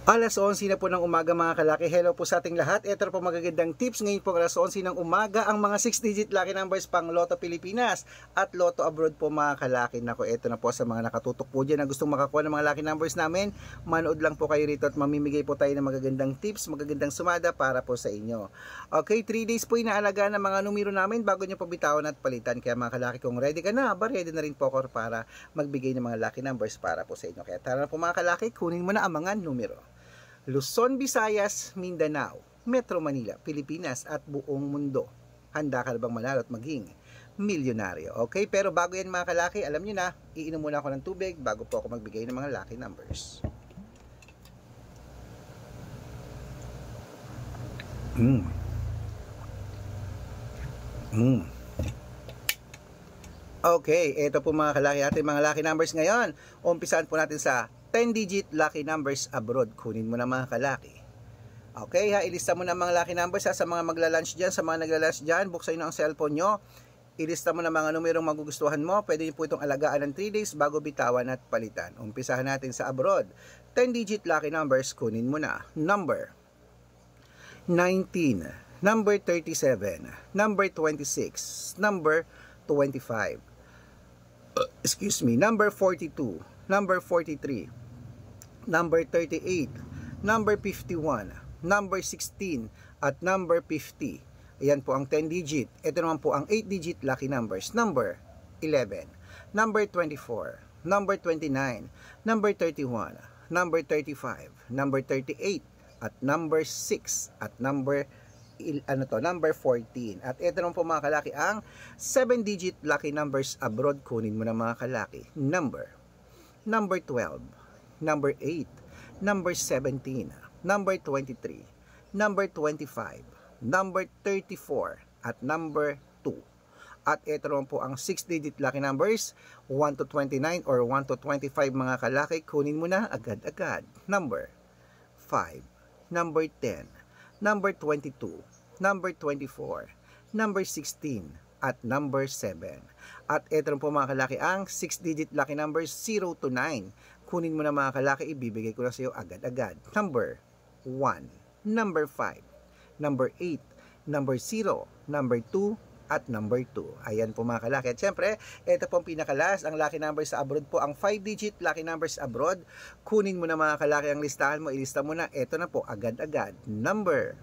Alas 11 na po ng umaga mga kalaki. Hello po sa ating lahat. Ito po magagandang tips. Ngayon po alas 11 ng umaga ang mga 6-digit lucky numbers pang Lotto Pilipinas at Lotto Abroad po mga kalaki. Nako, ito na po sa mga nakatutok po dyan na gustong makakuha ng mga lucky numbers namin. Manood lang po kayo rito at mamimigay po tayo ng magagandang tips, magagandang sumada para po sa inyo. Okay, 3 days po inaalagaan ng mga numero namin bago nyo po bitawan at palitan. Kaya mga kalaki, kung ready ka na, ready na rin po ako para magbigay ng mga lucky numbers para po sa inyo. Kaya tara na po mga kalaki, kunin mo na ang mga numero. Luzon, Visayas, Mindanao, Metro Manila, Pilipinas at buong mundo. Handa ka na bang manalo at maging milyonaryo? Okay, pero bago yan mga kalaki, alam nyo na, iinom muna ako ng tubig bago po ako magbigay ng mga lucky numbers. Okay, ito po mga kalaki ating mga lucky numbers ngayon. Umpisahan po natin sa 10-digit lucky numbers abroad. Kunin mo na mga kalaki. Okay ha, ilista mo na mga lucky numbers ha, sa mga magla-lunch dyan, sa mga nagla-lunch dyan, buksan nyo ang cellphone nyo. Ilista mo na mga numerong magugustuhan mo. Pwede nyo po itong alagaan ng 3 days bago bitawan at palitan. Umpisahan natin sa abroad. 10-digit lucky numbers, kunin mo na. Number 19, number 37, number 26, number 25. Number 42, number 43, number 38, number 51, number 16, at number 50. Ayan po ang 10-digit. Ito naman po ang 8-digit lucky numbers. Number 11, number 24, number 29, number 31, number 35, number 38, at number 6, at number 14. At ito naman po mga kalaki ang 7-digit lucky numbers abroad. Kunin mo na mga kalaki. Number 12, number 8, number 17, number 23, number 25, number 34, at number 2. At ito naman po ang 6-digit lucky numbers 1 to 29 or 1 to 25 mga kalaki. Kunin mo na agad-agad. Number 5, number 10, number 22, number 24, number 16, at number 7. At ito rin po mga kalaki ang 6-digit lucky numbers 0 to 9. Kunin mo na mga kalaki, ibibigay ko na sa iyo agad-agad. Number 1, number 5, number 8, number 0, number 2, at number 2. Ayan po mga kalaki. At syempre, ito po ang pinakalas. Ang lucky numbers sa abroad po, ang 5-digit lucky numbers abroad. Kunin mo na mga kalaki ang listahan mo. Ilista mo na. Ito na po, agad-agad. Number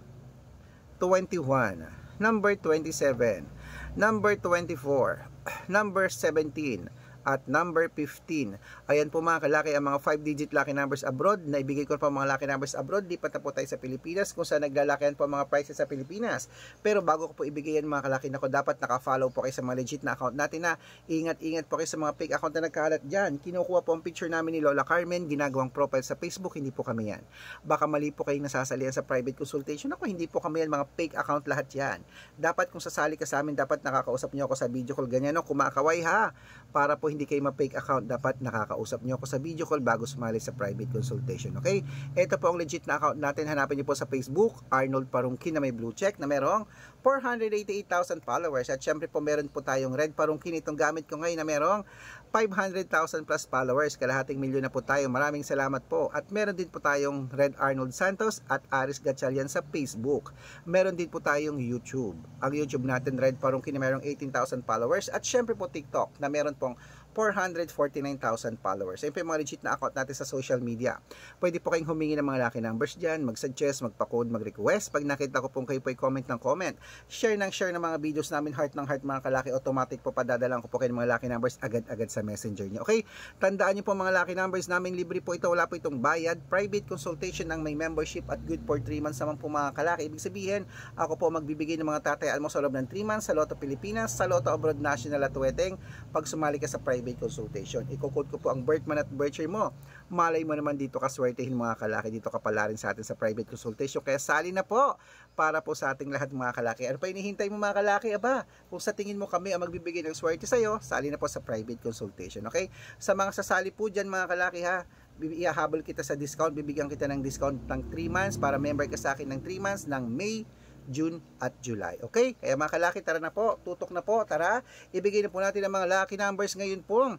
21, number 27, number 24, number 17, at number 15. Ayan po mga kalaki ang mga 5-digit lucky numbers abroad. Naibigay ko pa mga lucky numbers abroad. Lipat na po tayo sa Pilipinas kung saan naglalakihan po mga prices sa Pilipinas. Pero bago ko po ibigay yan mga kalaki, nako, dapat naka-follow po kayo sa mga legit na account natin na. Ingat-ingat po kayo sa mga fake account na nagkalat dyan. Kinukuha po ang picture namin ni Lola Carmen, ginagawang profile sa Facebook. Hindi po kami yan. Baka mali po kayong nasasalihan sa private consultation. Ako, hindi po kami yan, mga fake account lahat yan. Dapat kung sasali ka sa amin, dapat nakakausap nyo ako sa video call ganyan, no? Kumakaway ha, para po hindi kayo ma-fake account. Dapat nakakausap nyo ako sa video call bago sumali sa private consultation. Okay? Ito po ang legit na account natin. Hanapin nyo po sa Facebook, Arnold Parungkin na may blue check na merong 488,000 followers. At syempre po meron po tayong Red Parungkin. Itong gamit ko ngayon na merong 500,000 plus followers. Kalahating milyon na po tayo. Maraming salamat po. At meron din po tayong Red Arnold Santos at Aris Gatchalian sa Facebook. Meron din po tayong YouTube. Ang YouTube natin, Red Parungkin na merong 18,000 followers. At syempre po TikTok na meron pong 449,000 followers. Ayun po yung mga legit na account natin sa social media. Pwede po kayong humingi ng mga lucky numbers dyan, mag-suggest, magpa-code, mag-request. Pag nakita ko pong kayo po ay comment ng comment, share ng mga videos namin, heart ng heart mga kalaki, automatic po padadalang ko po kayo ng mga lucky numbers agad-agad sa messenger nyo. Okay? Tandaan nyo po mga lucky numbers namin, libre po ito, wala po itong bayad. Private consultation ang may membership at good for 3 months naman po mga kalaki. Ibig sabihin, ako po magbibigay ng mga tatayaan mo sa loob ng 3 months sa Lotto Pilipinas, sa Lotto Abroad National at Weteng. Pag sumali ka sa private consultation, i-quote ko po ang birth month at birth year mo. Malay mo naman dito kaswertehin mga kalaki, dito ka pala rin sa atin sa private consultation. Kaya sali na po para po sa ating lahat mga kalaki. Ano pa hinihintay mo mga kalaki? Aba, kung sa tingin mo kami ang magbibigay ng swerte sa'yo, sali na po sa private consultation. Okay? Sa mga sasali po dyan mga kalaki ha, ihahabol kita sa discount, bibigyan kita ng discount ng 3 months para member ka sa akin ng 3 months ng May, June at July. Okay? Kaya mga kalaki, tara na po, tutok na po, tara. Ibigay na po natin ang mga lucky numbers ngayon po.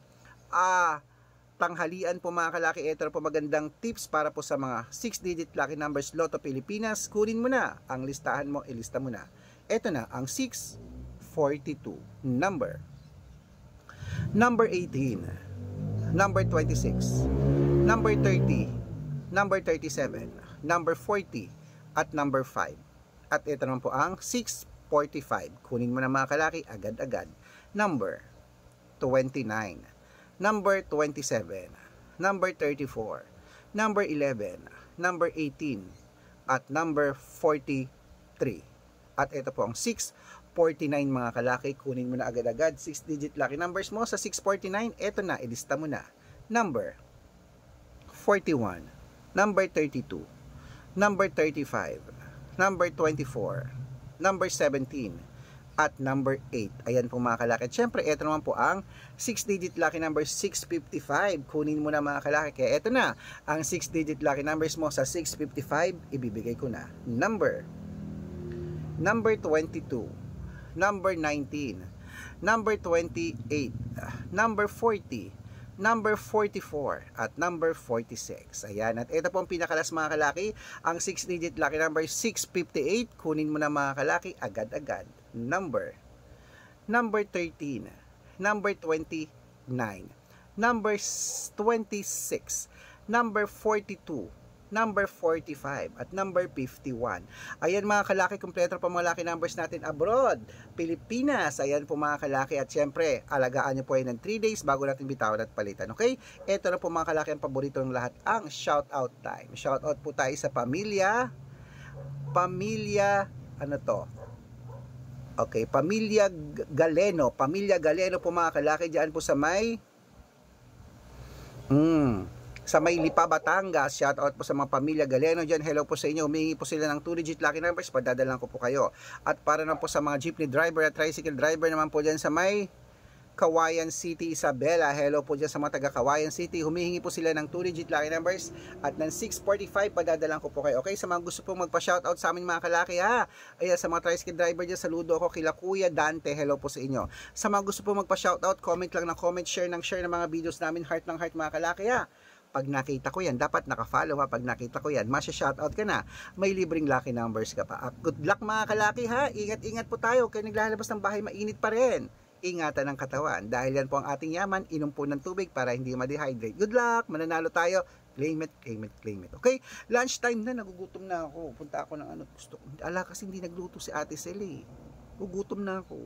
tanghalian po mga kalaki, ito na po magandang tips para po sa mga 6-digit lucky numbers Lotto Pilipinas. Kunin mo na ang listahan mo, ilista mo na. Ito na ang 642 number 18, number 26, number 30, number 37, number 40, at number 5. At ito naman po ang 645. Kunin mo na mga kalaki, agad-agad. Number 29, number 27, number 34, number 11, number 18, at number 43. At ito po ang 649 mga kalaki. Kunin mo na agad-agad 6-digit lucky numbers mo sa 649. Ito na, ilista mo na. Number 41, number 32, number 35, number 24, number 17, at number 8. Ayan po mga kalaki. Siyempre, ito naman po ang 6-digit lucky number 655. Kunin mo na mga kalaki. Kaya ito na, ang 6-digit lucky numbers mo sa 655, ibibigay ko na. Number 22, number 19, number 28, number 40, number 44, at number 46. Ayan, at ito po ang pinakalas mga kalaki, ang 6-digit lucky number 658. Kunin mo na mga kalaki, agad-agad. Number 13, number 29, number 26, number 42, number 45, at number 51. Ayan mga kalaki, kompleto pa mga lucky numbers natin abroad, Pilipinas. Ayan po mga kalaki, at syempre, alagaan nyo po yan ng 3 days bago natin bitawan at palitan. Okay? Ito na po mga kalaki, ang paborito ng lahat, ang shoutout time. Shoutout po tayo sa pamilya, ano to? Okay, Pamilya Galeno po mga kalaki, dyan po sa may Lipa, Batangas. Shout out po sa mga Pamilya Galeno dyan. Hello po sa inyo. Humingi po sila ng 2-digit lucky numbers. Padadalan ko po kayo. At para naman po sa mga jeepney driver at tricycle driver naman po dyan sa may Kawayan City, Isabela. Hello po dyan sa mga taga Kawayan City. Humihingi po sila ng 2-digit lucky numbers at ng 645. Padadalan ko po kayo. Okay, sa mga gusto pong magpa-shoutout sa amin mga kalaki ha. Ayan, sa mga tricycle driver dyan, saludo ako kila Kuya Dante. Hello po sa inyo. Sa mga gusto pong magpa-shoutout, comment lang ng comment, share ng mga videos namin. Heart ng heart mga kalaki ha. Pag nakita ko yan, dapat naka-follow ha. Pag nakita ko yan, masya-shoutout ka na. May libreng lucky numbers ka pa. Good luck mga kalaki ha. Ingat-ingat po tayo. Kaya naglalabas ng bahay, mainit pa rin. Ingatan ng katawan. Dahil yan po ang ating yaman, inom po ng tubig para hindi ma-dehydrate. Good luck, mananalo tayo. Claim it, claim it, claim it. Okay? Lunchtime na, nagugutom na ako. Punta ako ng ano, gusto ko. Ala kasi hindi nagluto si Ate Sally. Gugutom na ako.